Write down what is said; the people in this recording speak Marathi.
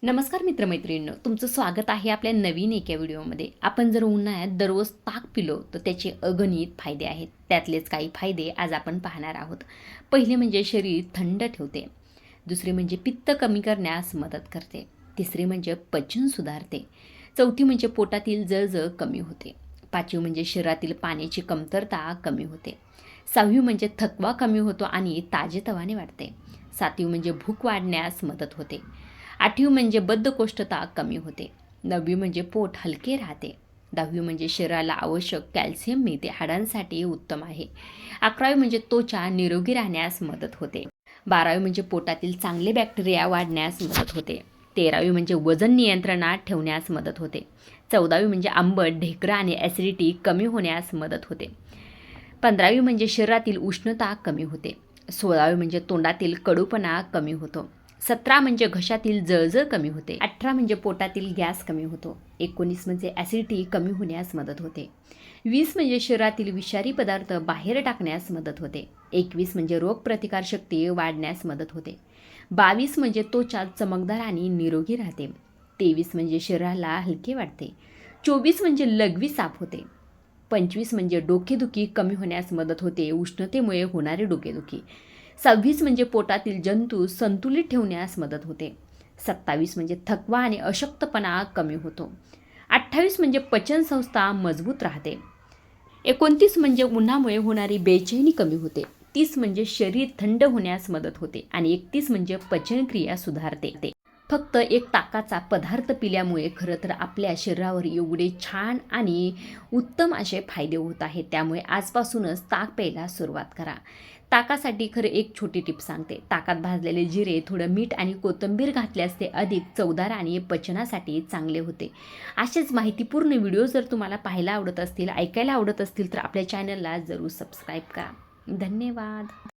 नमस्कार मित्रमैत्रिणींनो, तुमचं स्वागत आहे आपल्या नवीन एका व्हिडिओमध्ये. आपण जर उन्हाळ्यात दररोज ताक पिलो तर त्याचे अगणित फायदे आहेत. त्यातलेच काही फायदे आज आपण पाहणार आहोत. पहिले म्हणजे शरीर थंड ठेवते. दुसरे म्हणजे पित्त कमी करण्यास मदत करते. तिसरी म्हणजे पचन सुधारते. चौथी म्हणजे पोटातील जळजळ कमी होते. पाचवी म्हणजे शरीरातील पाण्याची कमतरता कमी होते. सहावी म्हणजे थकवा कमी होतो आणि ताजेतवाने वाटते. सातवी म्हणजे भूक वाढण्यास मदत होते. आठवी म्हणजे बद्धकोष्ठता कमी होते. नववी म्हणजे पोट हलके राहते. दहावी म्हणजे शरीराला आवश्यक कॅल्शियम मिळते, हाडांसाठी उत्तम आहे. अकरावी म्हणजे त्वचा निरोगी राहण्यास मदत होते. बारावी म्हणजे पोटातील चांगले बॅक्टेरिया वाढण्यास मदत होते. तेरावी म्हणजे वजन नियंत्रणात ठेवण्यास मदत होते. चौदावी म्हणजे आंबट, ढेकरं आणि ॲसिडिटी कमी होण्यास मदत होते. 15वी म्हणजे शरीरातील उष्णता कमी होते. 16वी म्हणजे तोंडातील कडूपणा कमी होतो. 17 म्हणजे घशातील जळजळ कमी होते. 18 म्हणजे पोटातील गॅस कमी होतो. 19 म्हणजे ॲसिडिटी कमी होण्यास मदत होते. 20 म्हणजे शरीरातील विषारी पदार्थ बाहेर टाकण्यास मदत होते. 21 म्हणजे रोगप्रतिकारशक्ती वाढण्यास मदत होते. 22 म्हणजे त्वचा चमकदार आणि निरोगी राहते. 23 म्हणजे शरीराला हलके वाटते. 24 म्हणजे लघवी साफ होते. 25 म्हणजे डोकेदुखी कमी होण्यास मदत होते, उष्णतेमुळे होणारी डोकेदुखी. 26 म्हणजे पोटातील जंतू संतुलित ठेवण्यास मदत होते. 27 म्हणजे थकवा आणि अशक्तपणा कमी होतो. 28 म्हणजे पचनसंस्था मजबूत राहते. 29 म्हणजे उन्हामुळे होणारी बेचैनी कमी होते. 30 म्हणजे शरीर थंड होण्यास मदत होते आणि 31 म्हणजे पचनक्रिया सुधारते. फक्त एक ताकाचा पदार्थ पिल्यामुळे खरं तर आपल्या शरीरावर एवढे छान आणि उत्तम असे फायदे होत आहेत. त्यामुळे आजपासूनच ताक प्यायला सुरुवात करा. ताकासाठी खरं एक छोटी टिप सांगते. ताकात भाजलेले जिरे, थोडं मीठ आणि कोथिंबीर घातल्यास ते अधिक चवदार आणि पचनासाठी चांगले होते. असेच माहितीपूर्ण व्हिडिओ जर तुम्हाला पाहायला आवडत असतील, ऐकायला आवडत असतील तर आपल्या चॅनलला जरूर सबस्क्राईब करा. धन्यवाद.